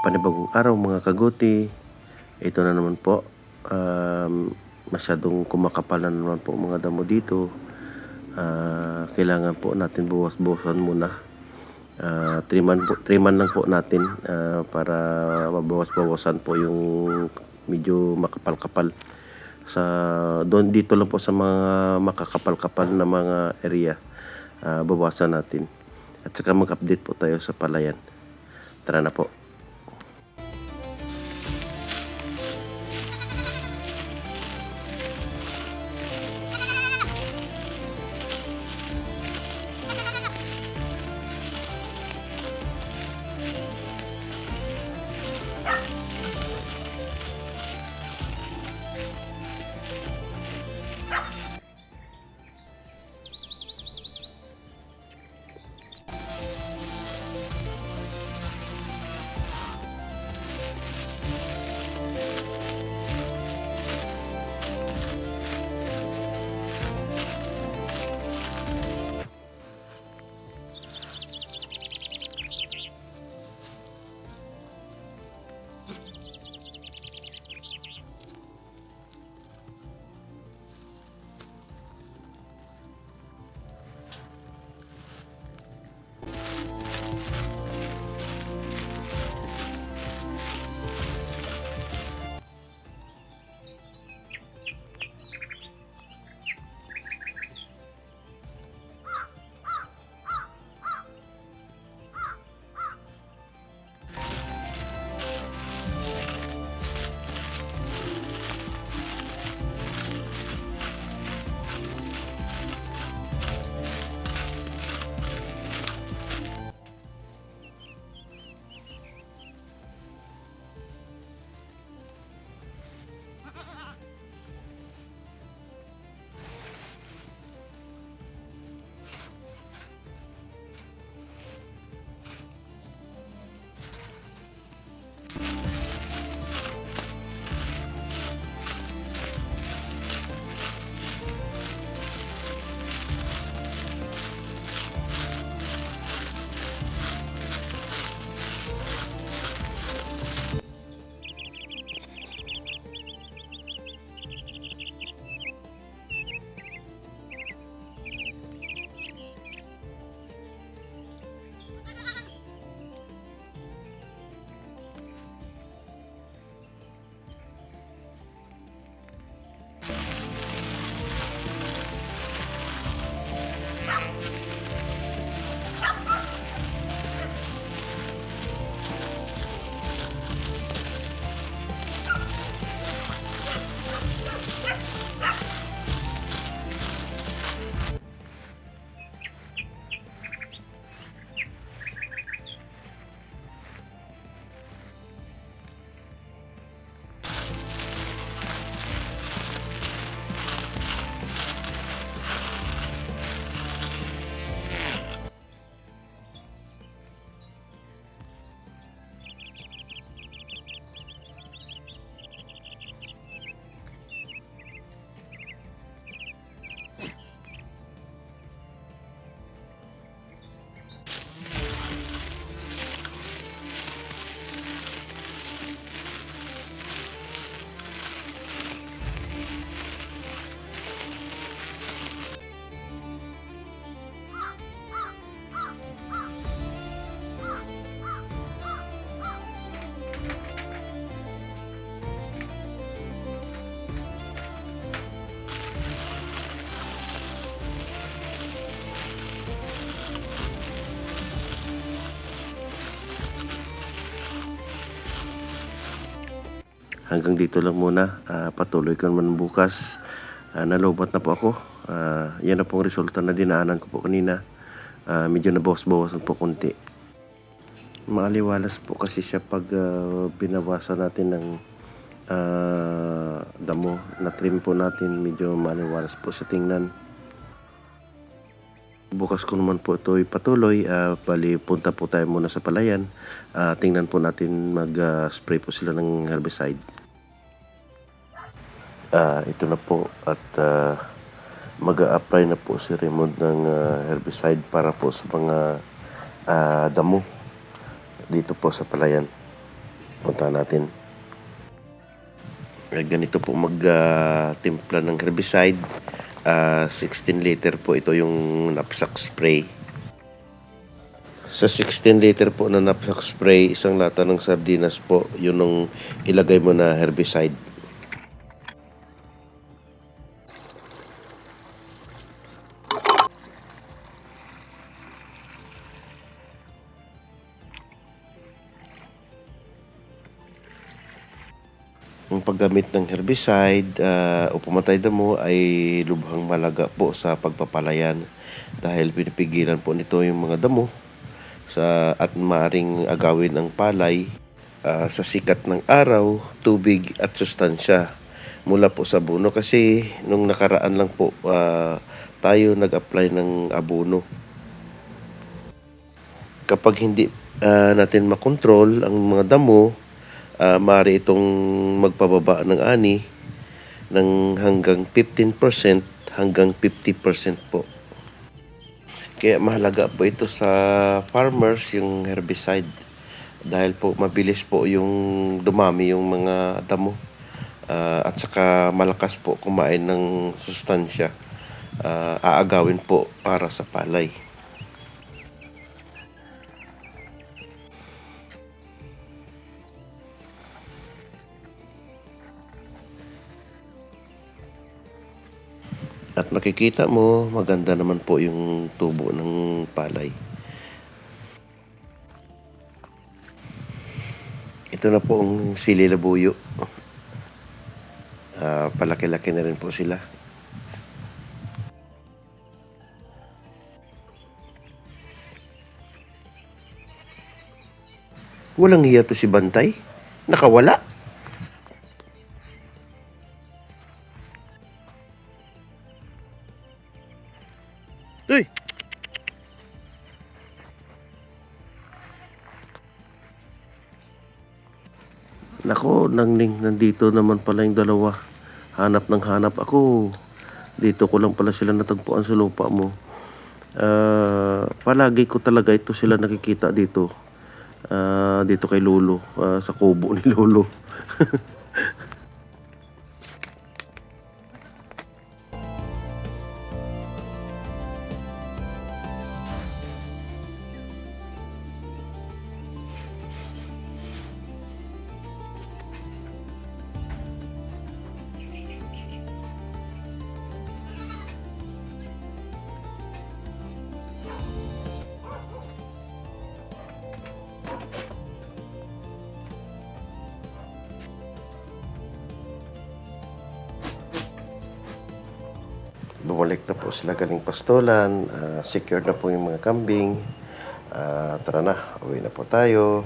panibagong araw mga kaguti. Ito na naman po, masyadong kumakapal na naman po mga damo dito. Kailangan po natin buwas-buwasan muna. Triman lang po natin para mabawas-bawasan po yung medyo makapal-kapal. Dito lang po sa mga makakapal-kapal na mga area, bawasan natin. At saka mag-update po tayo sa palayan. Tara na po. Hanggang dito lang muna. Patuloy ko naman bukas. Nalobat na po ako. Yan na pong resulta na dinaanan ko po kanina. Medyo nabawas-bawasan po konti. Maaliwalas po kasi siya pag binawasan natin ng damo. Na-trim po natin. Medyo maaliwalas po sa tingnan. Bukas ko naman po ito patuloy. Bali, punta po tayo muna sa palayan. Tingnan po natin mag-spray po sila ng herbicide. Ito na po at mag-a-apply na po si Raymond ng herbicide para po sa mga damo dito po sa palayan. Punta natin. Ganito po timpla ng herbicide. 16 liter po ito yung knapsack spray. Sa 16 liter po na knapsack spray, isang lata ng sardinas po, yun ang ilagay mo na herbicide. Ang paggamit ng herbicide o pumatay damo ay lubhang malaga po sa pagpapalayan dahil pinipigilan po nito yung mga damo at maaring agawin ang palay sa sikat ng araw, tubig at sustansya mula po sa abono. Kasi nung nakaraan lang po tayo nag-apply ng abono. Kapag hindi natin makontrol ang mga damo, maaari itong magpababa ng ani ng hanggang 15% hanggang 50% po. Kaya mahalaga po ito sa farmers yung herbicide dahil po mabilis po yung dumami yung mga damo at saka malakas po kumain ng sustansya. Aagawin po para sa palay. At makikita mo, maganda naman po yung tubo ng palay. Ito na po ang sili labuyo. Palaki-laki na rin po sila. Walang hiya to si Bantay. Nakawala. Uy! Nako, nandito naman pala yung dalawa. Hanap ng hanap ako. Dito ko lang pala sila natagpuan sa lupa mo. Palagi ko talaga ito sila nakikita dito. Dito kay Lolo. Sa kubo ni Lolo. Bumalik na po sila galing pastolan. Secured na po yung mga kambing. Tara na, uwi na po tayo.